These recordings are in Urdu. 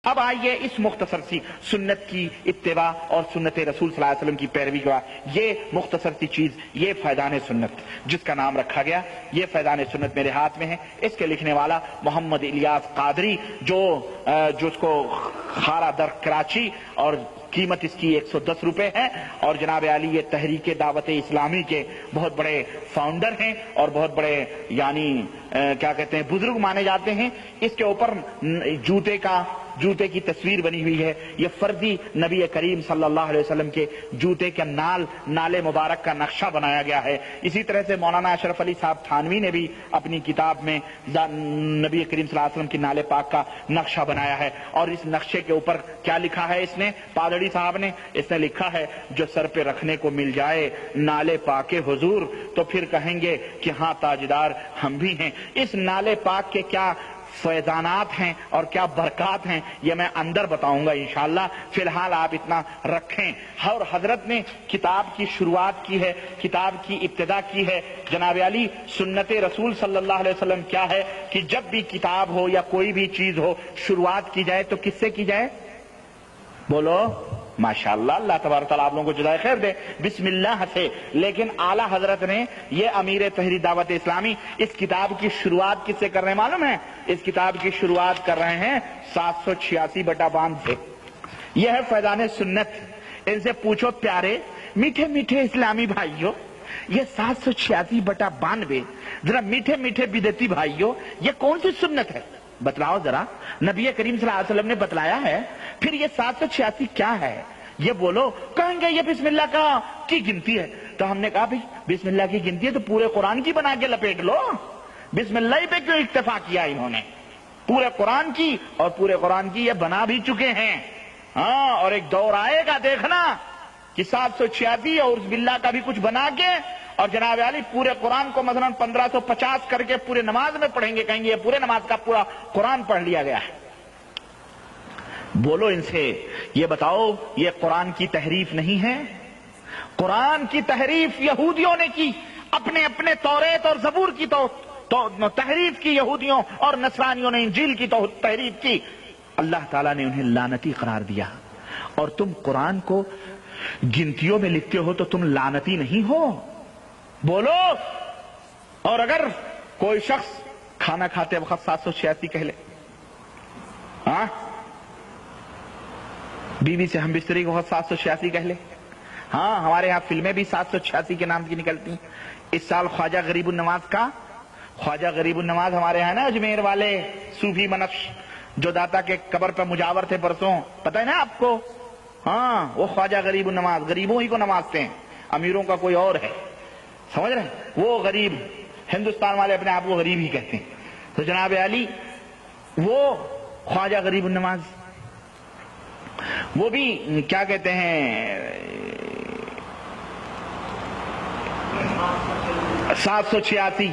اب آئیے اس مختصر سی سنت کی اتباع اور سنت رسول صلی اللہ علیہ وسلم کی پیروی کا یہ مختصر سی چیز، یہ فیضان سنت جس کا نام رکھا گیا، یہ فیضان سنت میرے ہاتھ میں ہے۔ اس کے لکھنے والا محمد الیاس قادری، جو اس کو خارا در کراچی، اور قیمت اس کی 110 روپے ہے، اور جناب علی یہ تحریک دعوت اسلامی کے بہت بڑے فاؤنڈر ہیں اور بہت بڑے یعنی کیا کہتے ہیں بزرگ مانے جاتے ہیں۔ اس کے اوپر جوتے کی تصویر بنی ہوئی ہے، یہ فردی نبی کریم صلی اللہ علیہ وسلم کے جوتے کے نال مبارک کا نقشہ بنایا گیا ہے۔ اسی طرح سے مولانا اشرف علی صاحب تھانوی نے بھی اپنی کتاب میں نبی کریم صلی اللہ علیہ وسلم کی نال پاک کا نقشہ بنایا ہے، اور اس نقشے کے اوپر کیا لکھا ہے اس نے، پادڑی صاحب نے اس نے لکھا ہے، جو سر پہ رکھنے کو مل جائے نال پاک حضور تو پھر کہیں گے کہ ہاں تاجدار ہم بھی ہیں۔ اس نال پاک کے کیا فیضانات ہیں اور کیا برکات ہیں یہ میں اندر بتاؤں گا انشاءاللہ، فی الحال آپ اتنا رکھیں۔ اور حضرت نے کتاب کی شروعات کی ہے، کتاب کی ابتدا کی ہے۔ جناب علی سنت رسول صلی اللہ علیہ وسلم کیا ہے کہ جب بھی کتاب ہو یا کوئی بھی چیز ہو شروعات کی جائے تو کس سے کی جائے؟ بولو ماشاءاللہ، اللہ تبارک تعالیٰ آپ لوگوں کو جزائے خیر دے، بسم اللہ سے۔ لیکن اعلیٰ حضرت نے یہ امیر تحریک دعوت اسلامی اس کتاب کی شروعات کس سے کر رہے ہیں معلوم ہے؟ اس کتاب کی شروعات کر رہے ہیں 786 سے۔ یہ ہے فیضان سنت۔ ان سے پوچھو پیارے میٹھے میٹھے اسلامی بھائیوں، یہ 786 ذرا میٹھے میٹھے بدعتی بھائیوں، یہ کون سی سنت ہے؟ بتلاؤ ذرا، نبی کریم صلی اللہ علیہ وسلم نے بتلایا ہے، پھر یہ 786 کیا ہے یہ بولو؟ کہیں گے یہ بسم اللہ کی گنتی ہے۔ تو ہم نے کہا بھئی بسم اللہ کی گنتی ہے تو پورے قرآن کی بنا کے لپیٹ لو، بسم اللہ پہ کیوں اکتفا کیا انہوں نے؟ پورے قرآن کی، اور پورے قرآن کی یہ بنا بھی چکے ہیں۔ ہاں، اور ایک دور آئے گا دیکھنا کہ 786 اور بسم اللہ کا بھی کچھ بنا کے، اور جناب علی پورے قرآن کو مثلا 1550 کر کے پورے نماز میں پڑھیں گے، کہیں گے یہ پورے نماز کا پورا قرآن پڑھ لیا گیا ہے۔ بولو ان سے، یہ بتاؤ یہ قرآن کی تحریف نہیں ہے؟ قرآن کی تحریف یہودیوں نے کی، اپنے توریت اور زبور کی تحریف کی یہودیوں، اور نصرانیوں نے انجیل کی تحریف کی۔ اللہ تعالیٰ نے انہیں لعنتی قرار دیا، اور تم قرآن کو گنتیوں میں لکھتے ہو تو تم لعنتی نہیں ہو؟ بولو۔ اور اگر کوئی شخص کھانا کھاتے وقت 786 کہہ لے، ہاں، بیوی سے ہم بستری کے وقت 786 کہہ لے، ہاں، ہمارے ہاں فلمیں بھی 786 کے نام کی نکلتی ہیں۔ اس سال خواجہ غریب النواز ہمارے ہاں نا، اجمیر والے صوفی منقش جو داتا کے قبر پہ مجاور تھے پرسوں، پتہ ہے نا آپ کو؟ ہاں، وہ خواجہ غریب النواز، غریبوں ہی کو نوازتے ہیں، امیروں کا کوئی اور ہے، سمجھ رہے ہیں؟ وہ غریب، ہندوستان والے اپنے آپ کو غریب ہی کہتے ہیں۔ تو جناب علی وہ خواجہ غریب النواز، وہ بھی کیا کہتے ہیں 786،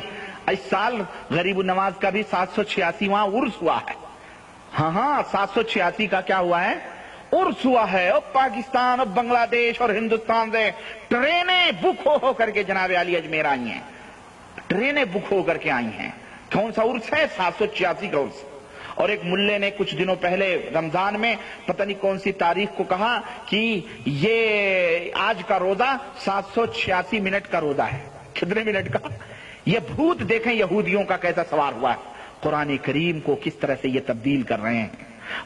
اس سال غریب النواز کا بھی 786واں عرس ہوا ہے۔ ہاں 786 کا کیا ہوا ہے؟ عرس ہوا ہے۔ اور پاکستان اور بنگلہ دیش اور ہندوستان سے ٹرینیں بک ہو کر کے جناب علی اجمیر آئی ہیں، ٹرینیں بک ہو کر کے آئی ہیں۔ کون سا عرس ہے؟ 786 کا عرس۔ اور ایک ملے نے کچھ دنوں پہلے رمضان میں پتہ نہیں کون سی تاریخ کو کہا کہ یہ آج کا روزہ 786 منٹ کا روزہ ہے۔ کتنے منٹ کا؟ یہ بھوت دیکھیں یہودیوں کا کیسا سوار ہوا ہے، قرآن کریم کو کس طرح سے یہ تبدیل کر رہے ہیں،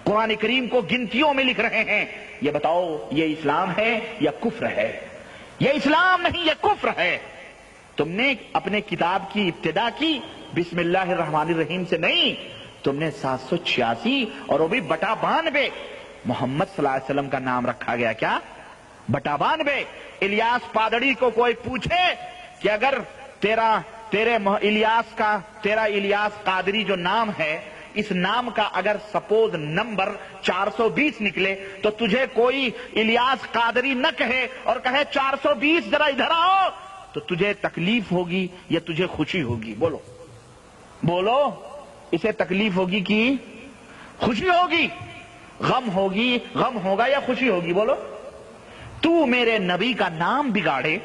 قرآن کریم کو گنتیوں میں لکھ رہے ہیں۔ یہ بتاؤ یہ اسلام ہے یا کفر ہے؟ یہ اسلام نہیں، یہ کفر ہے۔ تم نے اپنے کتاب کی ابتدا کی بسم اللہ الرحمن الرحیم سے نہیں، تم نے 786 اور وہ بھی بٹا 92 محمد صلی اللہ علیہ وسلم کا نام رکھا گیا۔ کیا؟ بٹا 92۔ الیاس پادڑی کو کوئی پوچھے کہ اگر تیرا الیاس قادری جو نام ہے، اس نام کا اگر سپوز نمبر 420 نکلے تو تجھے کوئی الیاس قادری نہ کہے اور کہے 420 ذرا ادھر آؤ، تو تجھے تکلیف ہوگی یا تجھے خوشی ہوگی؟ بولو، اسے تکلیف ہوگی کہ خوشی ہوگی؟ غم ہوگا یا خوشی ہوگی؟ بولو۔ تو میرے نبی کا نام بگاڑے،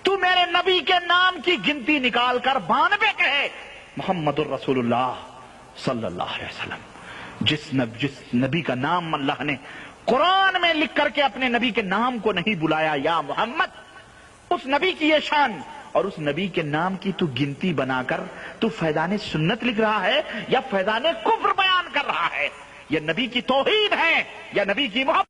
تو میرے نبی کے نام کی گنتی نکال کر 92 کہے محمد الرسول اللہ صلی اللہ علیہ وسلم، جس نبی کا نام اللہ نے قرآن میں لکھ کر کے اپنے نبی کے نام کو نہیں بلایا یا محمد، اس نبی کی یہ شان اور اس نبی کے نام کی تو گنتی بنا کر تو فیضان سنت لکھ رہا ہے یا فیضان کفر بیان کر رہا ہے؟ یہ نبی کی توحید ہے یا نبی کی محبت؟